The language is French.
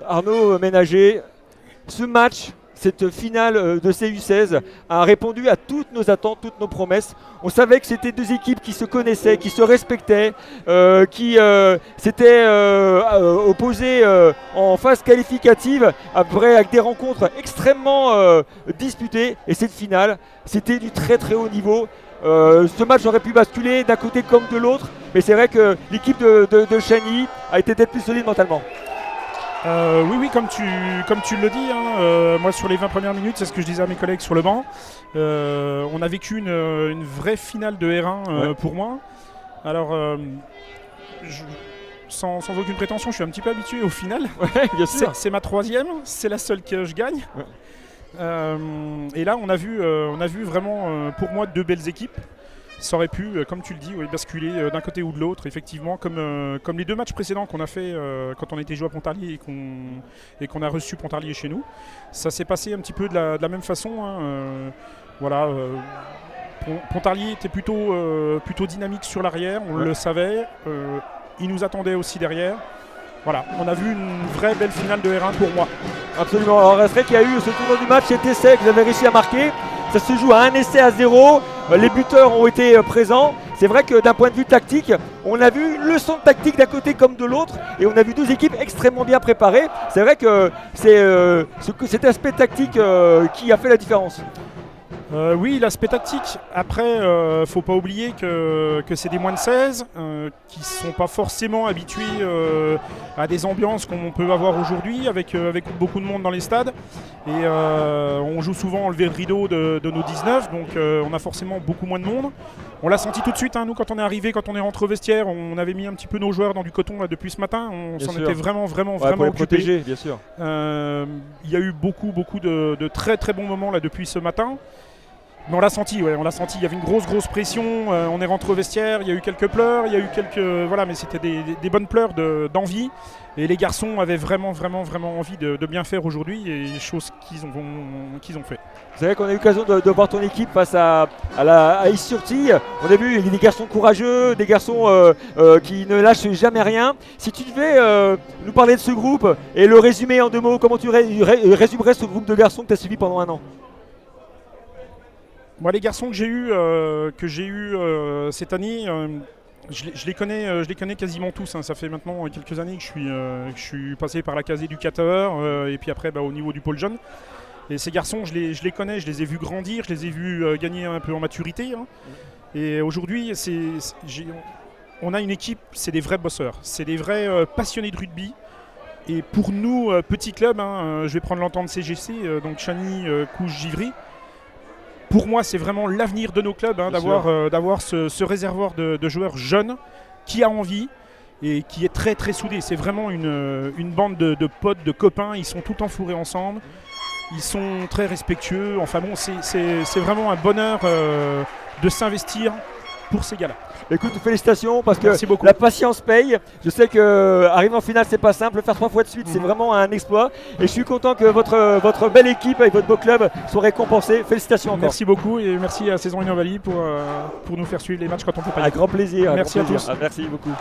Arnaud Ménager, ce match, cette finale de CU16 a répondu à toutes nos attentes, toutes nos promesses. On savait que c'était deux équipes qui se connaissaient, qui se respectaient, qui s'étaient opposées en phase qualificative après avec des rencontres extrêmement disputées. Et cette finale, c'était du très très haut niveau. Ce match aurait pu basculer d'un côté comme de l'autre, mais c'est vrai que l'équipe de Chagny a été peut-être plus solide mentalement. Oui, comme tu le dis, hein, moi sur les 20 premières minutes, c'est ce que je disais à mes collègues sur le banc. On a vécu une vraie finale de R1 pour moi. Alors, sans aucune prétention, je suis un petit peu habitué au final. Ouais, bien sûr. C'est ma troisième, c'est la seule que je gagne. Ouais. Et là, on a vu vraiment, pour moi, deux belles équipes. Ça aurait pu, comme tu le dis, basculer d'un côté ou de l'autre, effectivement, comme les deux matchs précédents qu'on a fait quand on était joué à Pontarlier et qu'on a reçu Pontarlier chez nous. Ça s'est passé un petit peu de la même façon. Hein, Pontarlier était plutôt dynamique sur l'arrière, on le savait. Il nous attendait aussi derrière. Voilà, on a vu une vraie belle finale de R1 pour moi. Absolument. Alors, resterait qu'il y a eu ce tournoi du match, cet essai que vous avez réussi à marquer. Ça se joue à un essai à 0. Les buteurs ont été présents. C'est vrai que d'un point de vue tactique, on a vu une leçon de tactique d'un côté comme de l'autre. Et on a vu deux équipes extrêmement bien préparées. C'est vrai que c'est cet aspect tactique qui a fait la différence. Oui, l'aspect tactique. Après, faut pas oublier que c'est des moins de 16 qui ne sont pas forcément habitués à des ambiances qu'on peut avoir aujourd'hui avec beaucoup de monde dans les stades. Et on joue souvent enlever le rideau de nos 19, donc on a forcément beaucoup moins de monde. On l'a senti tout de suite, hein, nous, quand on est arrivé, quand on est rentré au vestiaire, on avait mis un petit peu nos joueurs dans du coton là, depuis ce matin. On s'en était vraiment pour les protéger, bien sûr. Il y a eu beaucoup de très très bons moments là depuis ce matin. Mais on l'a senti, il y avait une grosse pression, on est rentré au vestiaire, il y a eu quelques pleurs, mais c'était des bonnes pleurs d'envie. Et les garçons avaient vraiment envie de bien faire aujourd'hui, et chose qu'ils ont fait. C'est vrai qu'on a eu l'occasion de voir ton équipe face à Is-sur-Tille. On a vu des garçons courageux, des garçons qui ne lâchent jamais rien. Si tu devais nous parler de ce groupe et le résumer en deux mots, comment tu résumerais ce groupe de garçons que tu as suivi pendant un an ? Moi, les garçons que j'ai eu cette année, je les connais quasiment tous. Hein. Ça fait maintenant quelques années que je suis passé par la case éducateur et puis après au niveau du pôle jeune. Et ces garçons, je les connais, je les ai vus grandir, je les ai vus gagner un peu en maturité. Hein. Et aujourd'hui, on a une équipe, c'est des vrais bosseurs, c'est des vrais passionnés de rugby. Et pour nous, petit club, hein, je vais prendre l'entente CGC, donc Chagny, Couche, Givry. Pour moi, c'est vraiment l'avenir de nos clubs, hein, d'avoir ce réservoir de joueurs jeunes qui a envie et qui est très très soudé. C'est vraiment une bande de potes, de copains. Ils sont tout enfourrés ensemble. Ils sont très respectueux. Enfin bon, c'est vraiment un bonheur de s'investir pour ces gars-là. Écoute, félicitations parce que la patience paye. Je sais qu'arriver en finale, c'est pas simple. Faire 3 fois de suite, c'est vraiment un exploit. Et je suis content que votre belle équipe avec votre beau club soit récompensée. Félicitations encore. Merci beaucoup et merci à Saison Innovali pour nous faire suivre les matchs quand on peut pas. Avec grand plaisir. Merci à tous. Merci beaucoup.